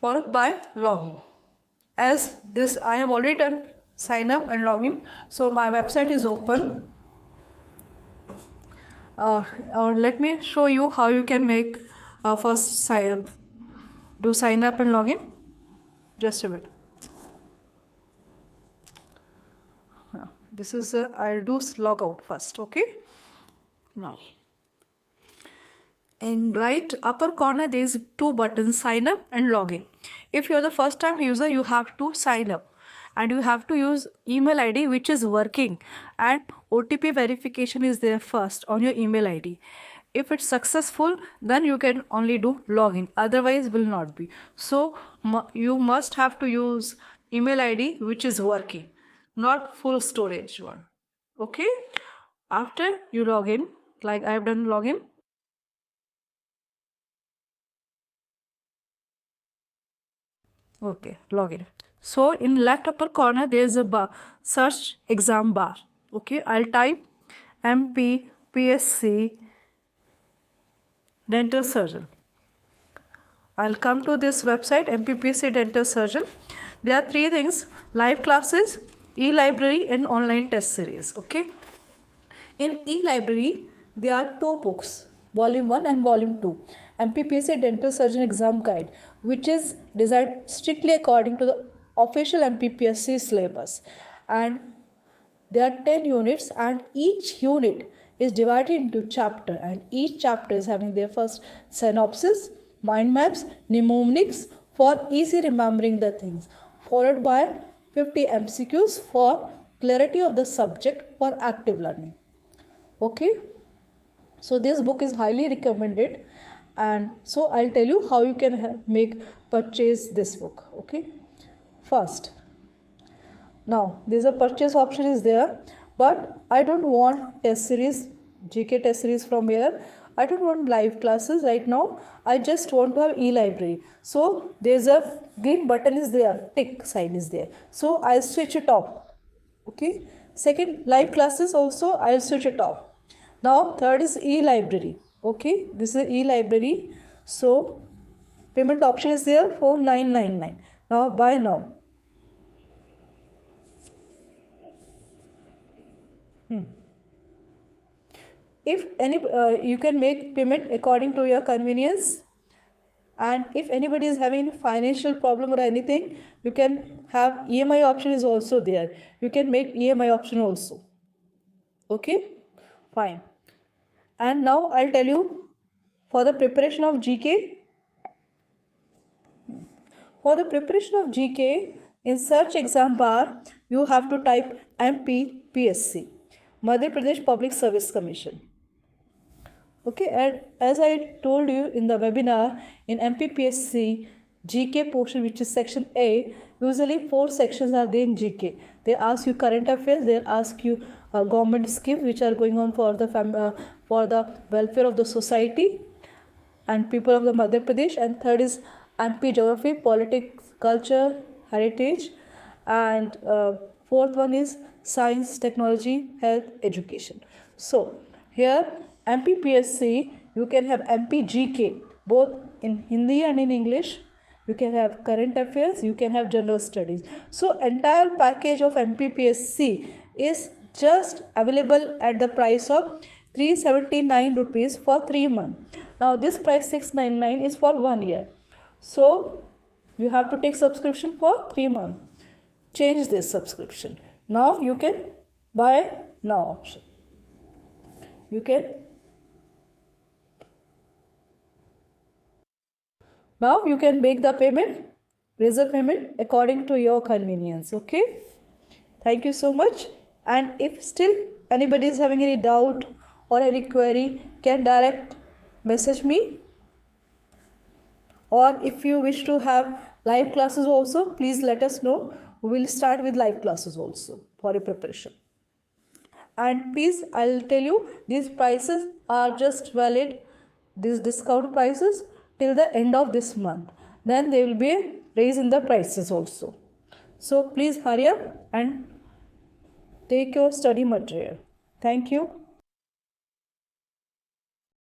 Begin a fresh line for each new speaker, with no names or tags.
followed by login. As this I have already done sign up and login, so my website is open. Let me show you how you can make first sign up and login. Just a bit. This is I'll do log out first. Okay. Now, in right upper corner there is two buttons, sign up and login. If you're the first time user, you have to sign up and you have to use email ID which is working, and OTP verification is there first on your email ID. If it's successful, then you can only do login, otherwise will not be. So you must have to use email ID which is working, not full storage one. Okay, after you log in, like I have done login. Okay, login. So in left upper corner there is a bar, search exam bar. Okay, I'll type MPPSC Dental Surgeon. I'll come to this website, MPPSC Dental Surgeon. There are three things: live classes, e-library and online test series. Okay. In e-library, there are two books, volume 1 and volume 2. MPPSC Dental Surgeon Exam Guide, which is designed strictly according to the official MPPSC syllabus. And there are 10 units, and each unit is divided into chapter, and each chapter is having their first synopsis, mind maps, mnemonics for easy remembering the things, followed by 50 MCQs for clarity of the subject for active learning. Okay, so this book is highly recommended, and so I'll tell you how you can purchase this book. Okay, first, now there's a purchase option is there, but I don't want test series, GK test series from here. I don't want live classes right now. I just want to have e-library. So there's a green button is there, tick sign is there. So I'll switch it off. Okay. Second, live classes also I'll switch it off. Now third is e-library. Okay. This is e-library. So payment option is there, 4999. Now buy now. If any, you can make payment according to your convenience, and if anybody is having financial problem or anything, you can have EMI option is also there. You can make EMI option also. Okay, fine. And now I'll tell you for the preparation of GK. For the preparation of GK, in search exam bar, you have to type MPPSC, Madhya Pradesh Public Service Commission. Okay, and as I told you in the webinar, in MPPSC GK portion, which is section A, usually 4 sections are there in GK. They ask you current affairs, they ask you government schemes which are going on for the welfare of the society and people of the Madhya Pradesh, and third is MP geography, politics, culture, heritage, and fourth one is science, technology, health, education. So here MPPSC, you can have MPGK both in Hindi and in English. You can have current affairs, you can have general studies. So entire package of MPPSC is just available at the price of 379 rupees for 3 months. Now this price 699 is for 1 year. So you have to take subscription for 3 months. Change this subscription. Now you can buy now option. You can now you can make the payment, reserve payment according to your convenience. Okay. Thank you so much. And if still anybody is having any doubt or any query, can direct message me. Or if you wish to have live classes also, please let us know. We will start with live classes also for your preparation. And please, I'll tell you, these prices are just valid, these discount prices, till the end of this month. Then there will be a raise in the prices also. So please hurry up and take your study material. Thank you.